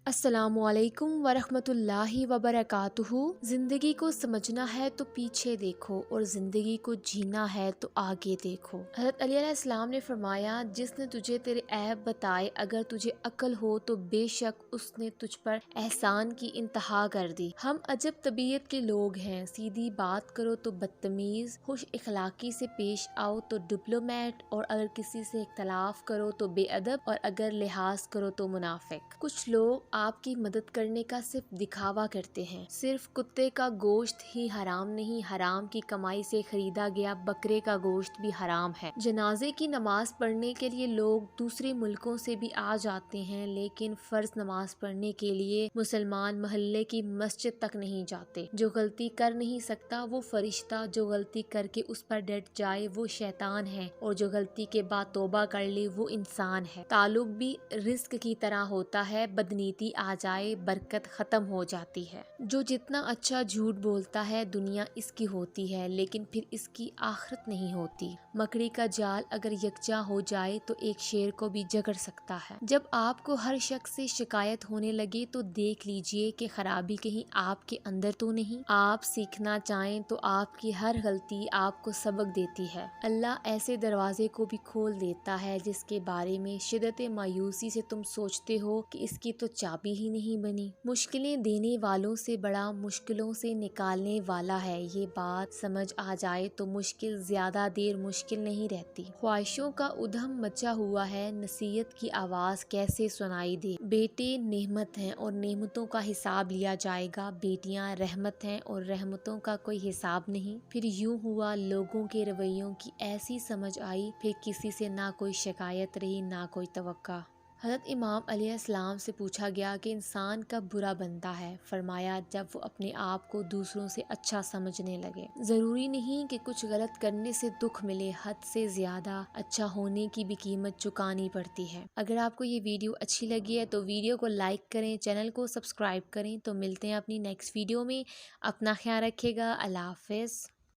अस्सलामु अलैकुम वरहमतुल्लाहि वबरकातुहू। ज़िंदगी को समझना है तो पीछे देखो और ज़िंदगी को जीना है तो आगे देखो। हज़रत अली अलैहिस्सलाम ने फरमाया, जिसने तुझे तेरे ऐब बताए, अगर तुझे अक्ल हो तो बेशक उसने तुझ पर एहसान की इंतहा कर दी। हम अजब तबीयत के लोग हैं, सीधी बात करो तो बदतमीज़, खुश इखलाकी से पेश आओ तो डिप्लोमेट, और अगर किसी से इख्तलाफ करो तो बेअदब, और अगर लिहाज करो तो मुनाफिक। कुछ लोग आपकी मदद करने का सिर्फ दिखावा करते हैं। सिर्फ कुत्ते का गोश्त ही हराम नहीं, हराम की कमाई से खरीदा गया बकरे का गोश्त भी हराम है। जनाजे की नमाज पढ़ने के लिए लोग दूसरे मुल्कों से भी आ जाते हैं, लेकिन फर्ज नमाज पढ़ने के लिए मुसलमान महल्ले की मस्जिद तक नहीं जाते। जो गलती कर नहीं सकता वो फरिश्ता, जो गलती करके उस पर डट जाए वो शैतान है, और जो गलती के बाद तौबा कर ले वो इंसान है। ताल्लुक भी रिस्क की तरह होता है, बदनीति आ जाए बरकत खत्म हो जाती है। जो जितना अच्छा झूठ बोलता है दुनिया इसकी होती है, लेकिन फिर इसकी आखिरत नहीं होती। मकड़ी का जाल अगर यकजा हो जाए तो एक शेर को भी जकड़ सकता है। जब आपको हर शख्स से शिकायत होने लगे तो देख लीजिए कि खराबी कहीं आपके अंदर तो नहीं। आप सीखना चाहें तो आपकी हर गलती आपको सबक देती है। अल्लाह ऐसे दरवाजे को भी खोल देता है जिसके बारे में शिद्दत मायूसी से तुम सोचते हो कि इसकी तो चाबी ही नहीं बनी। मुश्किलें देने वालों से बड़ा मुश्किलों से निकालने वाला है। ये बात समझ आ जाए तो मुश्किल ज्यादा देर मुश्किल नहीं रहती। ख्वाहिशों का उधम मचा हुआ है, नसीहत की आवाज कैसे सुनाई दे। बेटे नेमत हैं और नेमतों का हिसाब लिया जाएगा, बेटियां रहमत हैं और रहमतों का कोई हिसाब नहीं। फिर यूं हुआ, लोगों के रवैयों की ऐसी समझ आई, फिर किसी से ना कोई शिकायत रही ना कोई तवक्का। हज़रत इमाम अलैहिस्सलाम से पूछा गया कि इंसान कब बुरा बनता है। फरमाया, जब वो अपने आप को दूसरों से अच्छा समझने लगे। ज़रूरी नहीं कि कुछ गलत करने से दुख मिले, हद से ज़्यादा अच्छा होने की भी कीमत चुकानी पड़ती है। अगर आपको ये वीडियो अच्छी लगी है तो वीडियो को लाइक करें, चैनल को सब्सक्राइब करें। तो मिलते हैं अपनी नेक्स्ट वीडियो में। अपना ख्याल रखिएगा। अल्लाह हाफ़िज़।